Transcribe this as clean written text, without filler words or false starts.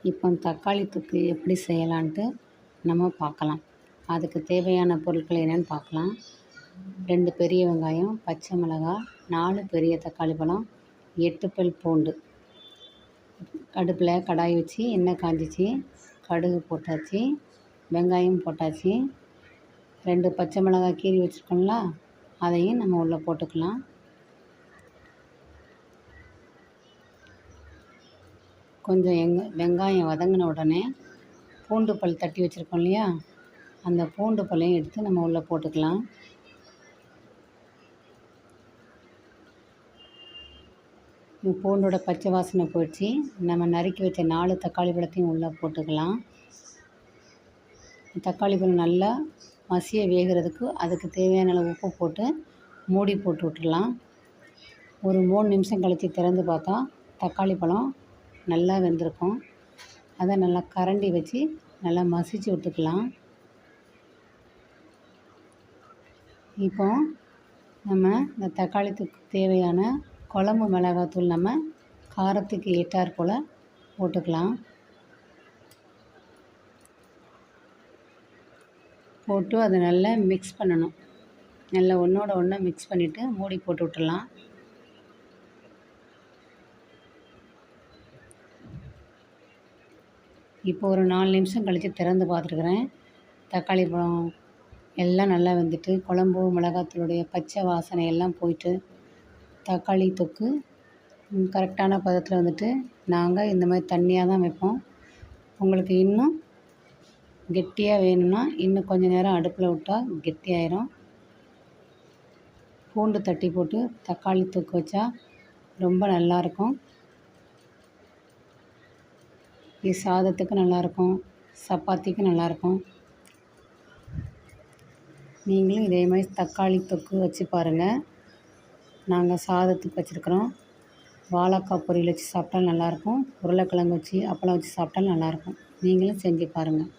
இப்போ தக்காளி தொக்கு எப்படி செய்யலான்ட்டு நம்ம பார்க்கலாம். அதுக்கு தேவையான பொருட்கள் என்னென்னு பார்க்கலாம். 2 பெரிய வெங்காயம், பச்சை மிளகாய், 4 பெரிய தக்காளி பழம், 8 பல் பூண்டு. அடுப்பில் கடாய் வச்சு எண்ணெய் காஞ்சிச்சு, கடுகு போட்டாச்சு, வெங்காயம் போட்டாச்சு, 2 பச்சை மிளகாய் கீறி வச்சுருக்கோங்களா, அதையும் நம்ம உள்ளே போட்டுக்கலாம். கொஞ்சம் வெங்காயம் வதங்கின உடனே பூண்டு பல் தட்டி வச்சுருக்கோம் இல்லையா, அந்த பூண்டு பல்லையும் எடுத்து நம்ம உள்ளே போட்டுக்கலாம். பூண்டோட பச்சை வாசனை போயிடுச்சு. நம்ம நறுக்கி வச்ச 4 தக்காளி பழத்தையும் உள்ளே போட்டுக்கலாம். தக்காளி பழம் நல்லா மசிய வேகிறதுக்கு அதுக்கு தேவையான அளவு உப்பு போட்டு மூடி போட்டு விட்டுடலாம். ஒரு 3 நிமிஷம் கழித்து திறந்து பார்த்தா தக்காளி பழம் நல்லா வெந்திருக்கும். அதை நல்லா கரண்டி வச்சு நல்லா மசிச்சு விட்டுக்கலாம். இப்போ நம்ம இந்த தக்காளிக்கு தேவையான குழம்பு மிளகாத்தூள் நம்ம காரத்துக்கு ஏற்றாற் போல் போட்டுக்கலாம். போட்டு அதை நல்லா மிக்ஸ் பண்ணணும். நல்லா ஒன்றோட ஒன்று மிக்ஸ் பண்ணிவிட்டு மூடி போட்டு விட்டுடலாம். இப்போ ஒரு 4 நிமிஷம் கழித்து திறந்து பார்த்துருக்குறேன். தக்காளி பழம் எல்லாம் நல்லா வெந்துட்டு, குழம்பு மிளகாத்தூளுடைய பச்சை வாசனை எல்லாம் போயிட்டு, தக்காளி தொக்கு கரெக்டான பதத்தில் வந்துட்டு, நாங்கள் இந்த மாதிரி தண்ணியாக தான் வைப்போம். உங்களுக்கு இன்னும் கெட்டியாக வேணும்னா இன்னும் கொஞ்சம் நேரம் அடுப்பில் விட்டால் கெட்டியாயிரும். பூண்டு தட்டி போட்டு தக்காளி தொக்கு வச்சா ரொம்ப நல்லாயிருக்கும். இது சாதத்துக்கு நல்லாயிருக்கும், சப்பாத்திக்கு நல்லாயிருக்கும். நீங்களும் இதே மாதிரி தக்காளி தொக்கு வச்சு பாருங்கள். நாங்கள் சாதத்துக்கு வச்சுருக்குறோம். வாழைக்காய் பொரியல் வச்சு சாப்பிட்டாலும் நல்லாயிருக்கும். உருளைக்கிழங்கு வச்சு அப்பளம் வச்சு சாப்பிட்டாலும் நல்லாயிருக்கும். நீங்களும் செஞ்சு பாருங்கள்.